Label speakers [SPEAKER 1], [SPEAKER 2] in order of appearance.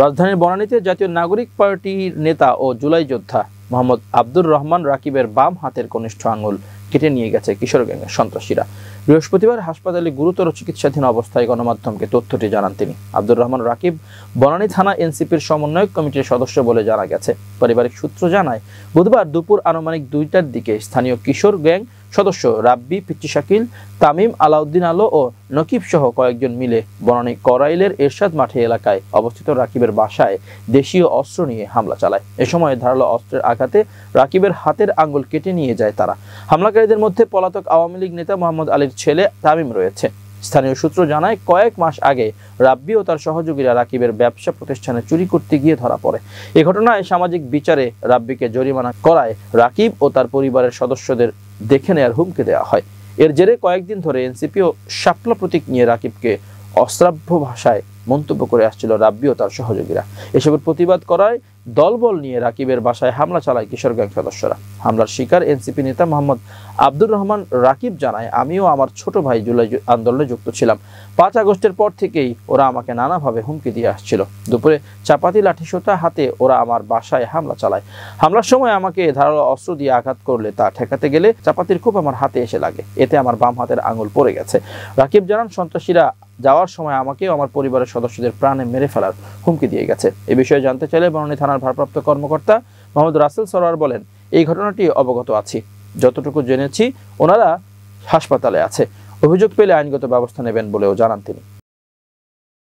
[SPEAKER 1] রাজধানীর বনানীতে জাতীয় নাগরিক পার্টির নেতা ও জুলাই যোদ্ধা মোহাম্মদ আব্দুর রহমান রাকিবের বাম হাতের কনিষ্ঠ আঙুল কেটে নিয়ে গেছে কিশোর গ্যাংয়ের সন্ত্রাসীরা। বৃহস্পতিবার হাসপাতালে গুরুতর চিকিৎসাধীন অবস্থায় গণমাধ্যমকে তথ্যটি জানান তিনি। আব্দুর রহমান রাকিব বনানী থানা এনসিপির সমন্বয়ক কমিটির সদস্য বলে জানা গেছে। পারিবারিক সূত্র জানায়, বুধবার দুপুর আনুমানিক 2টার দিকে স্থানীয় কিশোর গ্যাং সদস্য রাব্বি, পিচ্চি শাকিল, তামিম, আলাউদ্দিন আলো ও নকিব সহ কয়েকজন মিলে বনানী করাইলের এরশাদ মাঠে এলাকায় অবস্থিত রাকিবের বাসায় দেশীয় অস্ত্র নিয়ে হামলা চালায়। এ সময় ধারালো অস্ত্রের আঘাতে রাকিবের হাতের আঙ্গুল কেটে নিয়ে যায় তারা। হামলাকারীদের মধ্যে পলাতক আওয়ামী লীগ নেতা মোহাম্মদ আলীর ছেলে তামিম রয়েছে। স্থানীয় সূত্র জানায়, কয়েক মাস আগে রাব্বি ও তার সহযোগীরা রাকিবের ব্যবসা প্রতিষ্ঠানে চুরি করতে গিয়ে ধরা পড়ে। এই ঘটনায় সামাজিক বিচারে রাব্বিকে জরিমানা করায় রাকিব ও তার পরিবারের সদস্যদের দেখে নেওয়ার হুমকি দেওয়া হয়। এর জেরে কয়েকদিন ধরে এনসিপি ও শাপলা প্রতীক নিয়ে রাকিবকে অশ্রাব্য ভাষায় মন্তব্য করে আসছিল রাব্বি ও তার সহযোগীরা। এসবের প্রতিবাদ করায় দলবল নিয়ে রাকিবের বাসায় হামলা চালায় কিশোর গ্যাং সদস্যরা। হামলার শিকার এনসিপি নেতা মোহাম্মদ আব্দুর রহমান রাকিব জানায়, আমিও আমার ছোট ভাই জুলাই আন্দোলনে যুক্ত ছিলাম। 5 আগস্টের পর থেকেই ওরা আমাকে নানাভাবে হুমকি দিয়ে আসছিল। দুপুরে চাপাতি লাঠিসোঁটা হাতে ওরা আমার বাসায় হামলা চালায়। হামলার সময় আমাকে ধারালো অস্ত্র দিয়ে আঘাত করলে তা ঠেকাতে গেলে চাপাতির খুব আমার হাতে এসে লাগে। এতে আমার বাম হাতের আঙুল পড়ে গেছে। রাকিব জানান, সন্ত্রাসীরা যাওয়ার সময় আমাকেও আমার পরিবারের সদস্যদের প্রাণে মেরে ফেলার হুমকি দিয়ে গেছে। এ বিষয়ে জানতে চাইলে বনানী থানার ভারপ্রাপ্ত কর্মকর্তা মোহাম্মদ রাসেল সরোয়ার বলেন, এই ঘটনাটি অবগত আছি। যতটুকু জেনেছি ওনারা হাসপাতালে আছে। অভিযোগ পেলে আইনগত ব্যবস্থা নেবেন বলেও জানান তিনি।